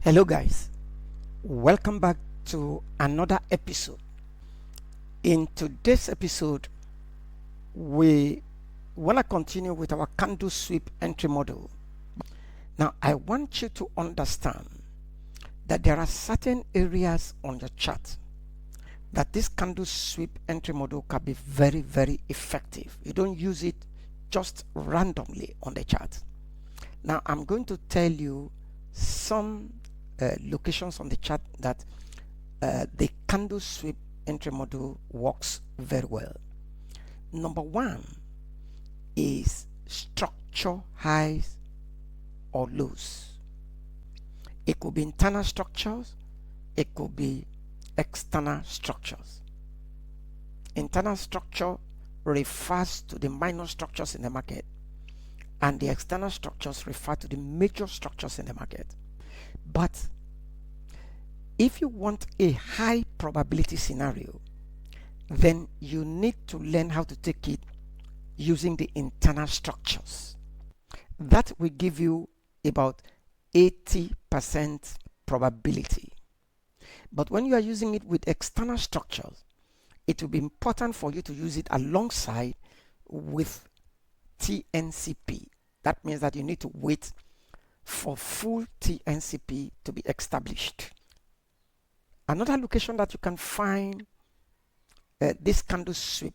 Hello guys, welcome back to another episode. In today's episode, we want to continue with our candle sweep entry model. Now I want you to understand that there are certain areas on your chart that this candle sweep entry model can be very effective. You don't use it just randomly on the chart. Now I'm going to tell you some locations on the chart that the candle sweep entry model works very well. Number one is structure highs or lows. It could be internal structures, it could be external structures. Internal structure refers to the minor structures in the market, and the external structures refer to the major structures in the market. But if you want a high probability scenario, then you need to learn how to take it using the internal structures. That will give you about 80% probability. But when you are using it with external structures, it will be important for you to use it alongside with TNCP. That means that you need to wait for full TNCP to be established. Another location that you can find this candle sweep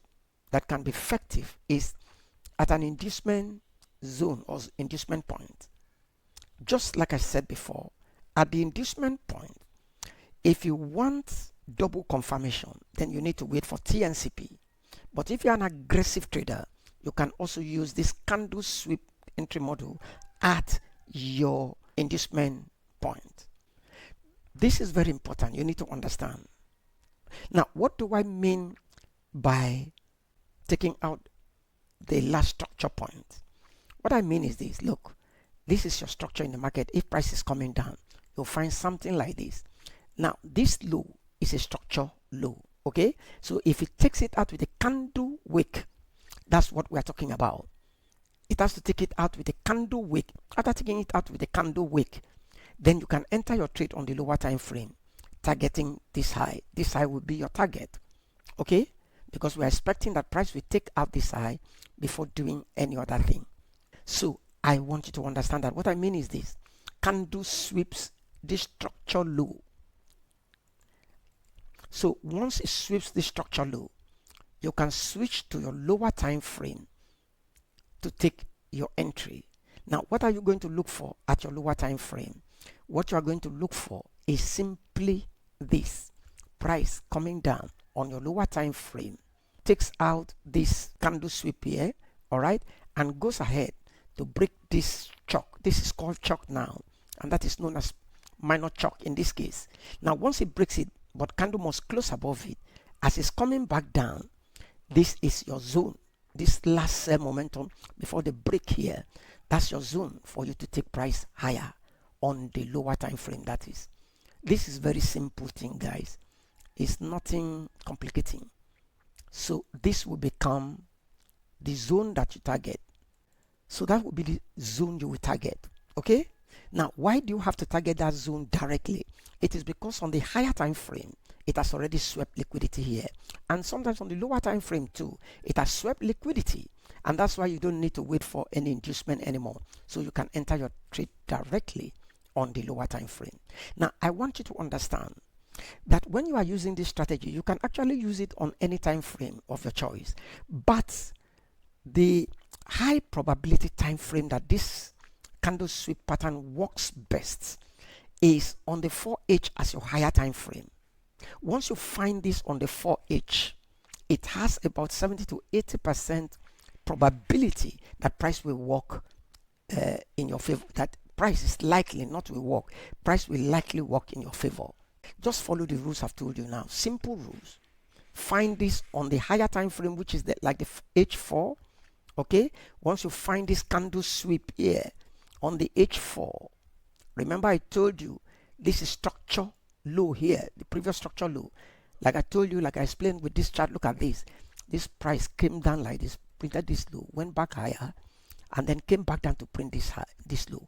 that can be effective is at an inducement zone or inducement point. Just like I said before, at the inducement point, if you want double confirmation, then you need to wait for TNCP. But if you're an aggressive trader, you can also use this candle sweep entry model at your inducement point. This is very important. You need to understand. Now, what do I mean by taking out the last structure point? What I mean is this. Look, this is your structure in the market. If price is coming down, you'll find something like this. Now, this low is a structure low. Okay? So if it takes it out with a candle wick, that's what we're talking about. It has to take it out with a candle wick. After taking it out with a candle wick, then you can enter your trade on the lower time frame, targeting this high. This high will be your target. Okay? Because we're expecting that price will take out this high before doing any other thing. So I want you to understand that what I mean is this. Candle sweeps this structure low. So once it sweeps this structure low, you can switch to your lower time frame to take your entry. Now, what are you going to look for at your lower time frame? What you are going to look for is simply this: price coming down on your lower time frame, takes out this candle sweep here, all right, and goes ahead to break this chalk. This is called chalk now, and that is known as minor chalk in this case. Now, once it breaks it, but candle must close above it, as it's coming back down, this is your zone. This last sell momentum before the break here, that's your zone for you to take price higher on the lower time frame. That is, this is very simple thing, guys. It's nothing complicating. So this will become the zone that you target. So that will be the zone you will target. Okay? Now, why do you have to target that zone directly? It is because on the higher time frame, it has already swept liquidity here, and sometimes on the lower time frame too, it has swept liquidity, and that's why you don't need to wait for any inducement anymore. So you can enter your trade directly on the lower time frame. Now, I want you to understand that when you are using this strategy, you can actually use it on any time frame of your choice, but the high probability time frame that this candle sweep pattern works best is on the 4H as your higher time frame. Once you find this on the 4H, it has about 70 to 80% probability that price will work in your favor. That price is likely not to work. Price will likely work in your favor. Just follow the rules I've told you now. Simple rules. Find this on the higher time frame, which is like the H4. Okay. Once you find this candle sweep here on the H4, remember I told you this is structure low here, the previous structure low. Like I told you, like I explained with this chart, look at this. This price came down like this, printed this low, went back higher, and then came back down to print this high, this low.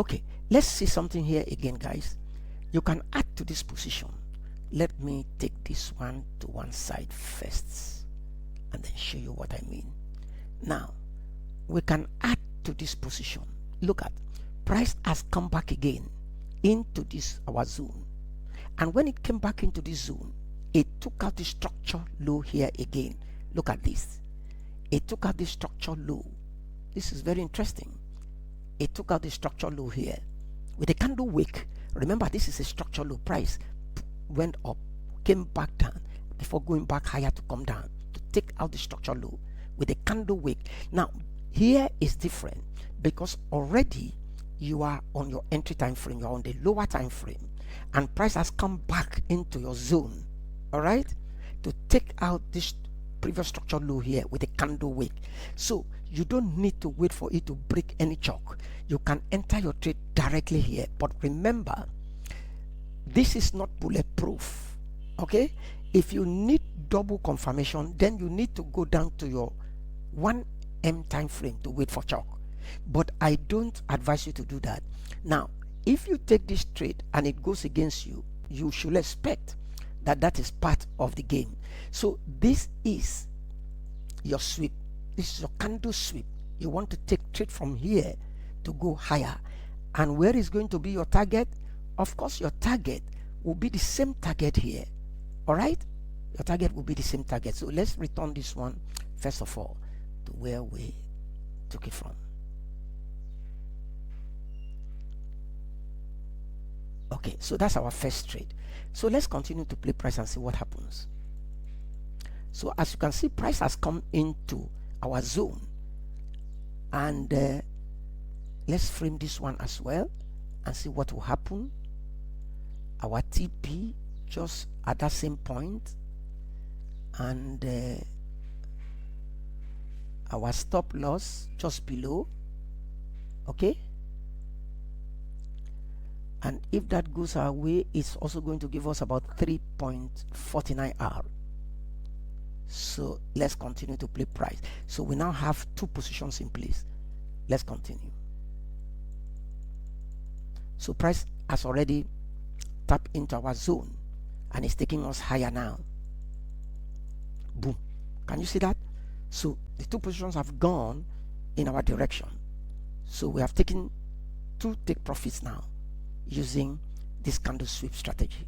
Okay, let's see something here again, guys. You can add to this position. Let me take this one to one side first and then show you what I mean. Now we can add to this position. Look at, price has come back again into this our zone, and when it came back into this zone, it took out the structure low here again. Look at this, it took out the structure low. This is very interesting. It took out the structure low here with a candle wick. Remember, this is a structure low. Price went up, came back down before going back higher to come down to take out the structure low with a candle wick. Now here is different because already you are on your entry time frame, you are on the lower time frame, and price has come back into your zone, all right, to take out this previous structure low here with a candle wick. So you don't need to wait for it to break any chalk. You can enter your trade directly here. But remember, this is not bulletproof. Okay, if you need double confirmation, then you need to go down to your 1M time frame to wait for chalk. But I don't advise you to do that. Now if you take this trade and it goes against you, you should expect that that is part of the game. So this is your sweep, this is your candle sweep. You want to take trade from here to go higher, and where is going to be your target? Of course your target will be the same target here. All right, your target will be the same target. So let's return this one first of all to where we took it from. Okay, so that's our first trade. So let's continue to play price and see what happens. So as you can see, price has come into our zone, and let's frame this one as well and see what will happen. Our TP just at that same point, and our stop loss just below. Okay, and if that goes our way, it's also going to give us about 3.49 R. So let's continue to play price. So we now have two positions in place. Let's continue. So price has already tapped into our zone and it's taking us higher now. Boom, can you see that? So the two positions have gone in our direction. So we have taken two take profits now using this candle sweep strategy.